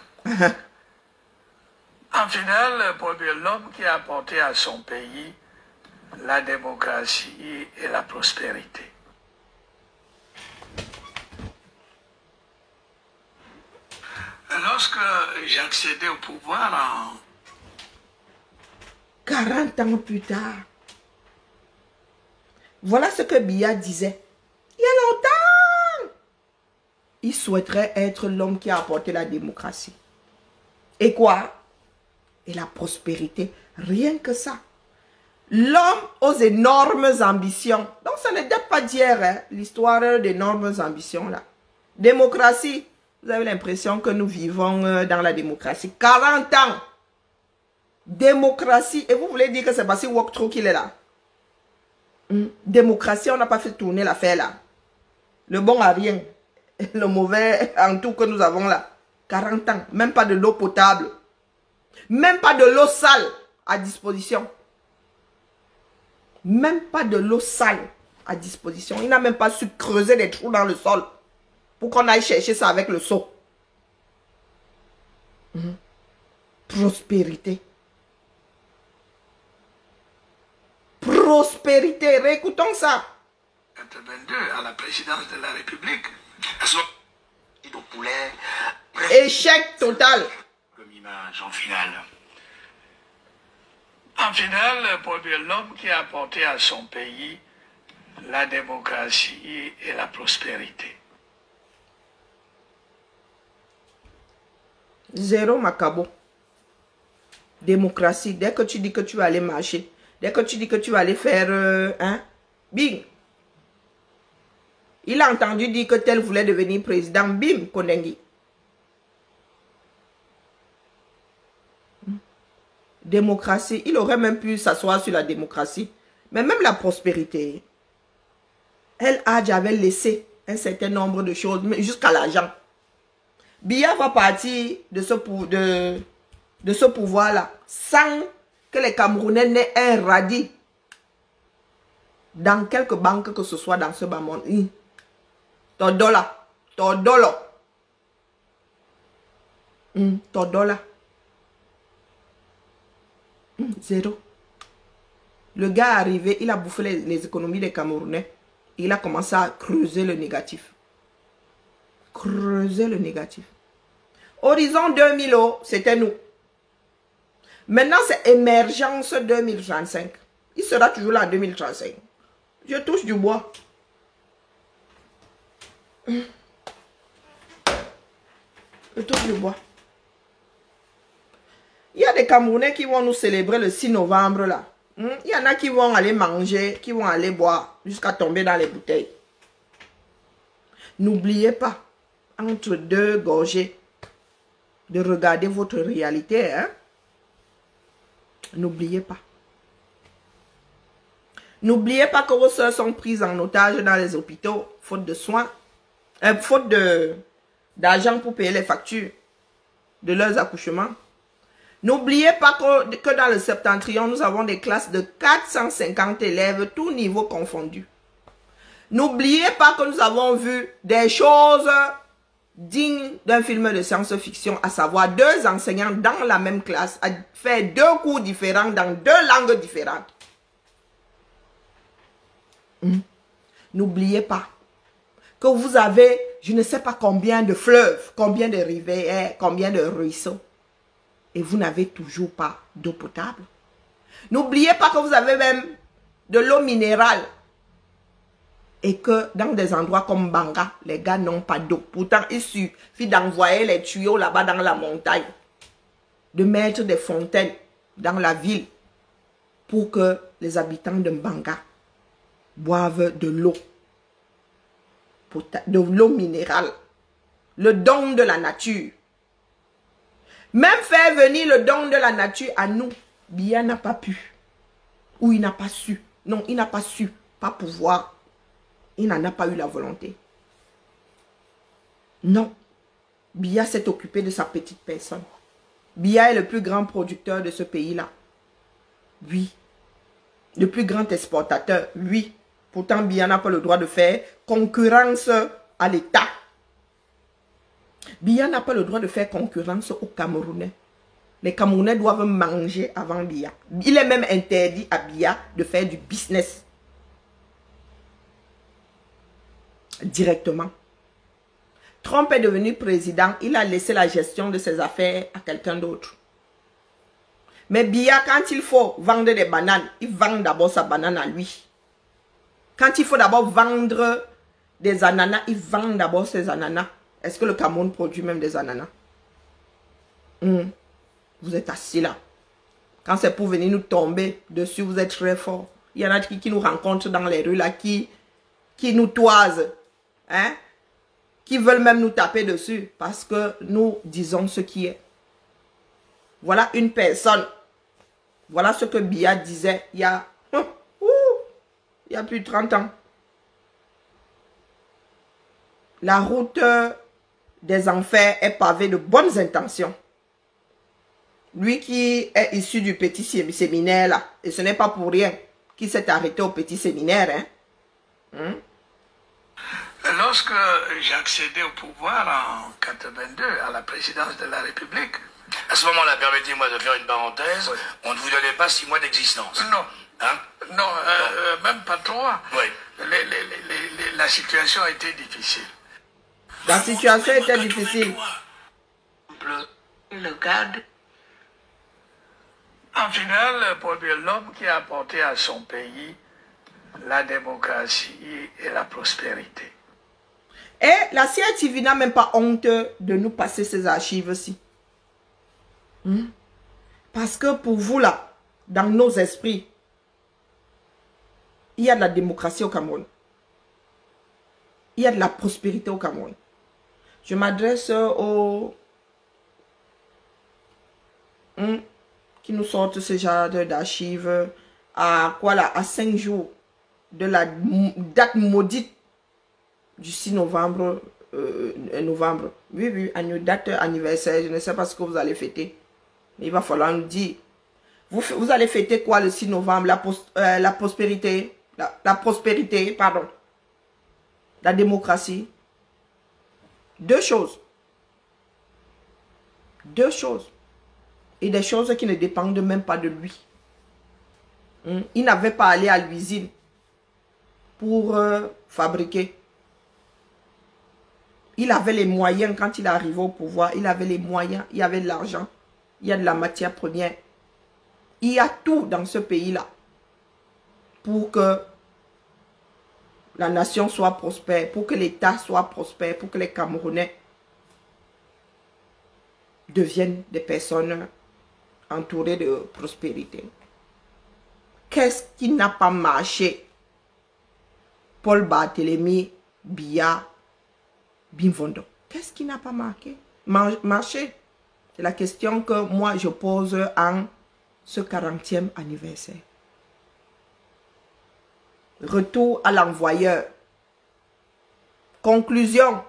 En finale, produire l'homme qui a apporté à son pays la démocratie et la prospérité. Lorsque j'ai accédé au pouvoir en 40 ans plus tard, voilà ce que Biya disait. Il y a longtemps. Il souhaiterait être l'homme qui a apporté la démocratie. Et quoi? Et la prospérité. Rien que ça. L'homme aux énormes ambitions. Donc ça ne date pas d'hier, hein, l'histoire d'énormes ambitions là. Démocratie. Vous avez l'impression que nous vivons dans la démocratie. 40 ans. Démocratie. Et vous voulez dire que c'est parce que Woktrou qu'il est là? Démocratie, on n'a pas fait tourner l'affaire là. Le bon à rien. Le mauvais en tout que nous avons là. 40 ans. Même pas de l'eau potable. Même pas de l'eau sale à disposition. Même pas de l'eau sale à disposition. Il n'a même pas su creuser des trous dans le sol. Pour qu'on aille chercher ça avec le seau. Prospérité. Prospérité. Réécoutons ça. 82 à la présidence de la République. Au poulet. Échec total. Comme image en finale. En finale, produire l'homme qui a apporté à son pays la démocratie et la prospérité. Zéro macabo. Démocratie. Dès que tu dis que tu vas aller marcher, dès que tu dis que tu vas aller faire... bing. Il a entendu dire que tel voulait devenir président. Bim, Konengi. démocratie, il aurait même pu s'asseoir sur la démocratie. Mais même la prospérité, El Hadj avait laissé un certain nombre de choses, jusqu'à l'argent. Biya va partir de ce pouvoir-là sans que les Camerounais n'aient un radis dans quelque banque que ce soit dans ce bas monde. Ton dollar. Zéro. Le gars est arrivé, il a bouffé les économies des Camerounais. Il a commencé à creuser le négatif. Creuser le négatif. Horizon 2000, c'était nous. Maintenant, c'est émergence 2035. Il sera toujours là en 2035. Je touche du bois. Je touche du bois. Il y a des Camerounais qui vont nous célébrer le 6 novembre là. Il y en a qui vont aller manger, qui vont aller boire jusqu'à tomber dans les bouteilles. N'oubliez pas, entre deux gorgées, de regarder votre réalité. Hein? N'oubliez pas. N'oubliez pas que vos soeurs sont prises en otage dans les hôpitaux, faute de soins, faute d'argent pour payer les factures de leurs accouchements. N'oubliez pas que dans le Septentrion, nous avons des classes de 450 élèves, tous niveaux confondus. N'oubliez pas que nous avons vu des choses dignes d'un film de science-fiction, à savoir 2 enseignants dans la même classe, à faire 2 cours différents dans 2 langues différentes. N'oubliez pas que vous avez, je ne sais pas combien de fleuves, combien de rivières, combien de ruisseaux. Et vous n'avez toujours pas d'eau potable. N'oubliez pas que vous avez même de l'eau minérale. Et que dans des endroits comme Banga, les gars n'ont pas d'eau. Pourtant, il suffit d'envoyer les tuyaux là-bas dans la montagne. De mettre des fontaines dans la ville. Pour que les habitants de Banga boivent de l'eau. De l'eau minérale. Le don de la nature. Même faire venir le don de la nature à nous, Biya n'a pas pu. Ou il n'a pas su. Non, il n'a pas su. Pas pouvoir. Il n'en a pas eu la volonté. Non. Biya s'est occupé de sa petite personne. Biya est le plus grand producteur de ce pays-là. Oui. Le plus grand exportateur. Oui. Pourtant, Biya n'a pas le droit de faire concurrence à l'État. Biya n'a pas le droit de faire concurrence aux Camerounais. Les Camerounais doivent manger avant Biya. Il est même interdit à Biya de faire du business. Directement. Trump est devenu président. Il a laissé la gestion de ses affaires à quelqu'un d'autre. Mais Biya, quand il faut vendre des bananes, il vend d'abord sa banane à lui. Quand il faut d'abord vendre des ananas, il vend d'abord ses ananas. Est-ce que le Cameroun produit même des ananas? Vous êtes assis là. Quand c'est pour venir nous tomber dessus, vous êtes très fort. Il y en a qui nous rencontrent dans les rues là, qui nous toisent. Hein? Qui veulent même nous taper dessus. Parce que nous disons ce qui est. Voilà une personne. Voilà ce que Biya disait il y a plus de 30 ans. La route des enfers est pavée de bonnes intentions. Lui qui est issu du petit séminaire là, et ce n'est pas pour rien qu'il s'est arrêté au petit séminaire. Hein? Lorsque j'ai accédé au pouvoir en 82 à la présidence de la République. À ce moment-là, permettez-moi de faire une parenthèse. Oui. On ne vous donnait pas 6 mois d'existence. Non. Hein? Non, même pas 3. Oui. La situation était difficile. La situation était difficile. Le garde. En finale, pour l'homme qui a apporté à son pays la démocratie et la prospérité. Et la CRTV n'a même pas honte de nous passer ces archives-ci. Parce que pour vous là, dans nos esprits, il y a de la démocratie au Cameroun. Il y a de la prospérité au Cameroun. Je m'adresse aux qui nous sortent ce genre d'archives à quoi là, à 5 jours de la date maudite du 6 novembre. Novembre. Oui, oui, une date anniversaire. Je ne sais pas ce que vous allez fêter. Mais il va falloir nous dire. Vous allez fêter quoi le 6 novembre? La prospérité. La prospérité, pardon. La démocratie. Deux choses. Deux choses. Et des choses qui ne dépendent même pas de lui. Il n'avait pas allé à l'usine pour fabriquer. Il avait les moyens quand il arrivait au pouvoir. Il avait les moyens, il y avait de l'argent, il y a de la matière première. Il y a tout dans ce pays-là pour que la nation soit prospère, pour que l'État soit prospère, pour que les Camerounais deviennent des personnes entourées de prospérité. Qu'est-ce qui n'a pas marché? Paul Barthélemy, Biya, Bimvondo. Qu'est-ce qui n'a pas marché? C'est la question que moi je pose en ce 40e anniversaire. Retour à l'envoyeur. Conclusion,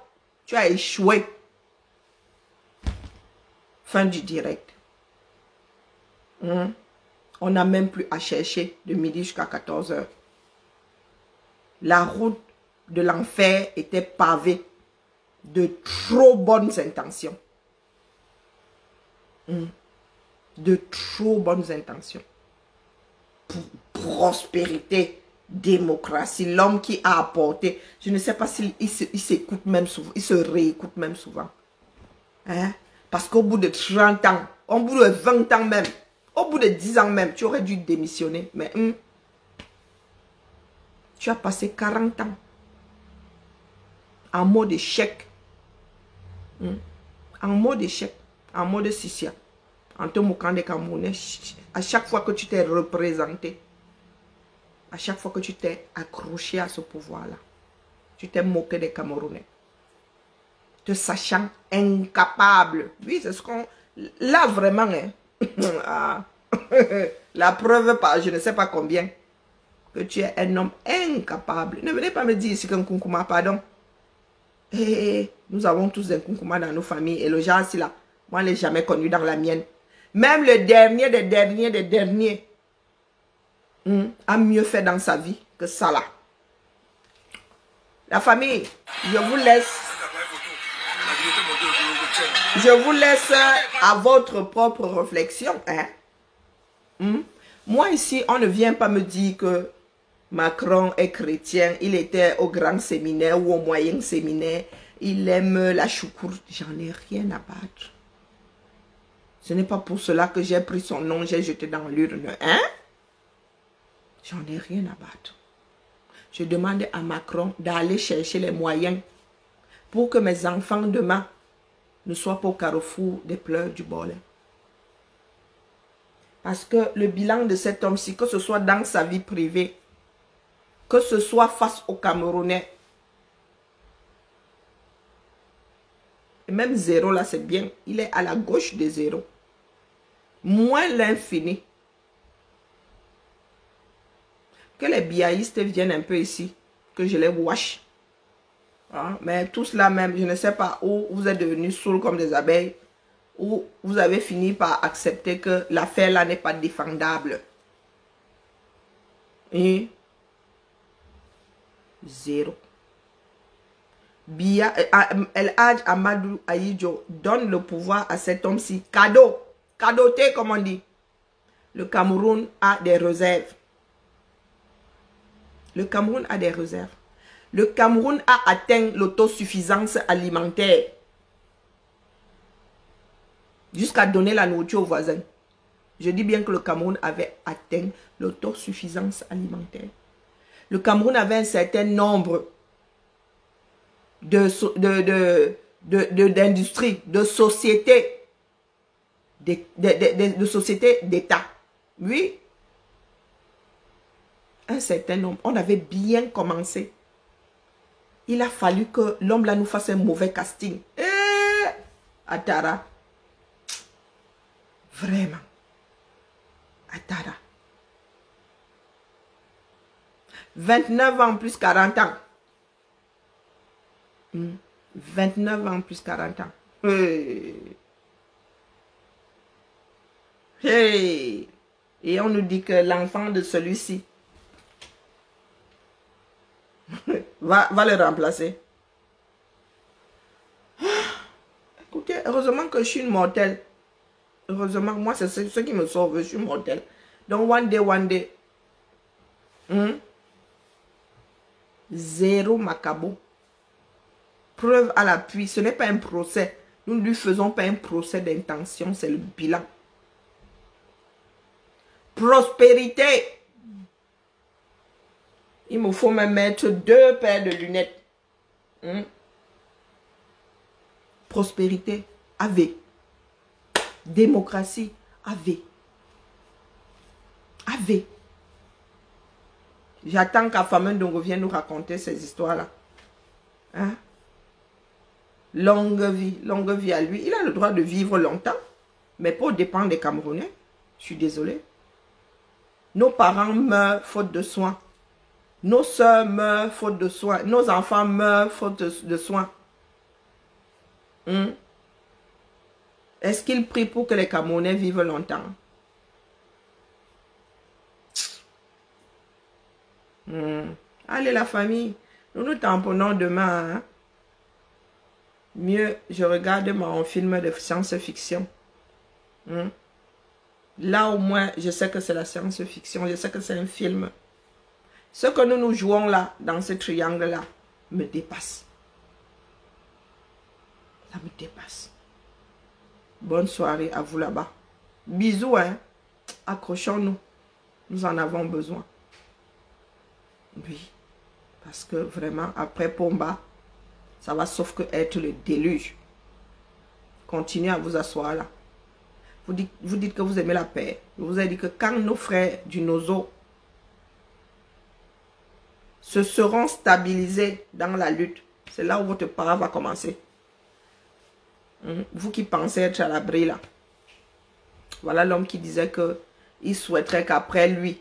tu as échoué. Fin du direct. On n'a même plus à chercher de midi jusqu'à 14 h. La route de l'enfer était pavée de trop bonnes intentions. De trop bonnes intentions. Prospérité, démocratie, l'homme qui a apporté. Je ne sais pas s'il s'écoute même souvent, il se réécoute même souvent. Hein? Parce qu'au bout de 30 ans, au bout de 20 ans même, au bout de 10 ans même, tu aurais dû démissionner. Mais tu as passé 40 ans en mode échec. En mode échec, en mode Sissia, en te moquant des Camerounais. À chaque fois que tu t'es représenté, à chaque fois que tu t'es accroché à ce pouvoir-là, tu t'es moqué des Camerounais. Te sachant incapable. Oui, c'est ce qu'on... Là, vraiment, hein. La preuve par je ne sais pas combien que tu es un homme incapable. Ne venez pas me dire ici qu'un Nkunkuma, pardon. Nous avons tous des Nkunkuma dans nos familles. Et le genre, c'est là. Moi, je ne l'ai jamais connu dans la mienne. Même le dernier des derniers a mieux fait dans sa vie que ça là. La famille, je vous laisse à votre propre réflexion. Hein? Moi ici, on ne vient pas me dire que Macron est chrétien, il était au grand séminaire ou au moyen séminaire, il aime la choucroute. J'en ai rien à battre. Ce n'est pas pour cela que j'ai pris son nom, j'ai jeté dans l'urne. Hein? J'en ai rien à battre. Je demande à Macron d'aller chercher les moyens pour que mes enfants demain ne soient pas au carrefour des pleurs du bol. Parce que le bilan de cet homme-ci, que ce soit dans sa vie privée, que ce soit face aux Camerounais, et même zéro là, c'est bien. Il est à la gauche de zéro. Moins l'infini. Que les biaïstes viennent un peu ici, que je les wash. Hein? Mais tous là même, je ne sais pas où vous êtes devenus saouls comme des abeilles, où vous avez fini par accepter que l'affaire là n'est pas défendable. Et zéro. El Hadj Amadou Ahidjo donne le pouvoir à cet homme-ci. Cadeau. Cadeauté, comme on dit. Le Cameroun a des réserves. Le Cameroun a des réserves. Le Cameroun a atteint l'autosuffisance alimentaire. Jusqu'à donner la nourriture aux voisins. Je dis bien que le Cameroun avait atteint l'autosuffisance alimentaire. Le Cameroun avait un certain nombre d'industries, de sociétés, de sociétés d'État. Oui. Un certain nombre. On avait bien commencé. Il a fallu que l'homme là nous fasse un mauvais casting. Atara. Vraiment. Atara. 29 ans plus 40 ans. 29 ans plus 40 ans. Hey. Et on nous dit que l'enfant de celui-ci va le remplacer. Écoutez, heureusement que je suis une mortelle. Heureusement, moi, c'est ce qui me sauve. Je suis mortelle. Donc, one day. Zéro macabo. Preuve à l'appui. Ce n'est pas un procès. Nous ne lui faisons pas un procès d'intention. C'est le bilan. Prospérité. Il me faut me mettre 2 paires de lunettes. Prospérité. AV. Démocratie. AV. AV. J'attends qu'Afamé Ndongo vienne nous raconter ces histoires-là. Hein? Longue vie à lui. Il a le droit de vivre longtemps, mais pas au dépend des Camerounais. Je suis désolée. Nos parents meurent faute de soins. Nos soeurs meurent faute de soins. Nos enfants meurent faute de soins. Est-ce qu'il prie pour que les Camerounais vivent longtemps? Allez la famille, nous nous tamponnons demain. Hein? Mieux, je regarde mon film de science-fiction. Là au moins, je sais que c'est la science-fiction, je sais que c'est un film. Ce que nous jouons là, dans ce triangle-là, me dépasse. Ça me dépasse. Bonne soirée à vous là-bas. Bisous, hein. Accrochons-nous. Nous en avons besoin. Oui. Parce que vraiment, après Pomba, ça va sauf que être le déluge. Continuez à vous asseoir là. Vous dites que vous aimez la paix. Je vous ai dit que quand nos frères du Nozo se seront stabilisés dans la lutte, c'est là où votre part va commencer. Vous qui pensez être à l'abri là. Voilà l'homme qui disait que il souhaiterait qu'après lui,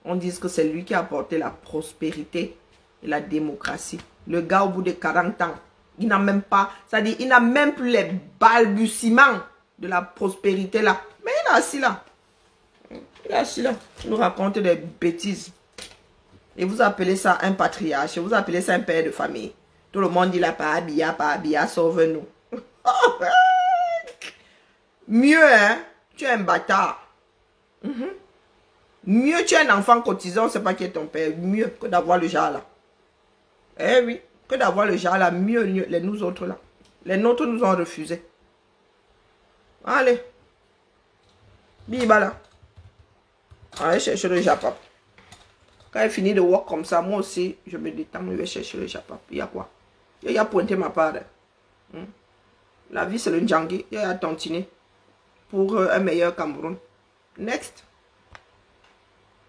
on dise que c'est lui qui a apporté la prospérité et la démocratie. Le gars au bout de 40 ans, il n'a même pas, c'est-à-dire il n'a même plus les balbutiements de la prospérité là. Mais il est assis là. Il est assis là. Il nous raconte des bêtises. Et vous appelez ça un patriarche, vous appelez ça un père de famille. Tout le monde dit là, pas habilla, sauve-nous. Mieux, hein, tu es un bâtard. Mieux, tu es un enfant cotisant, c'est pas qui est ton père. Mieux que d'avoir le genre là. Eh oui, que d'avoir le genre là, mieux les nous autres là. Les nôtres nous ont refusé. Allez. Biba là. Allez chercher le japap. Quand il finit de work comme ça, moi aussi, je me détends, je vais chercher le japap. Il y a quoi? Il y a pointé ma part. La vie, c'est le Ndjangi. Il y a tontiner pour un meilleur Cameroun. Next.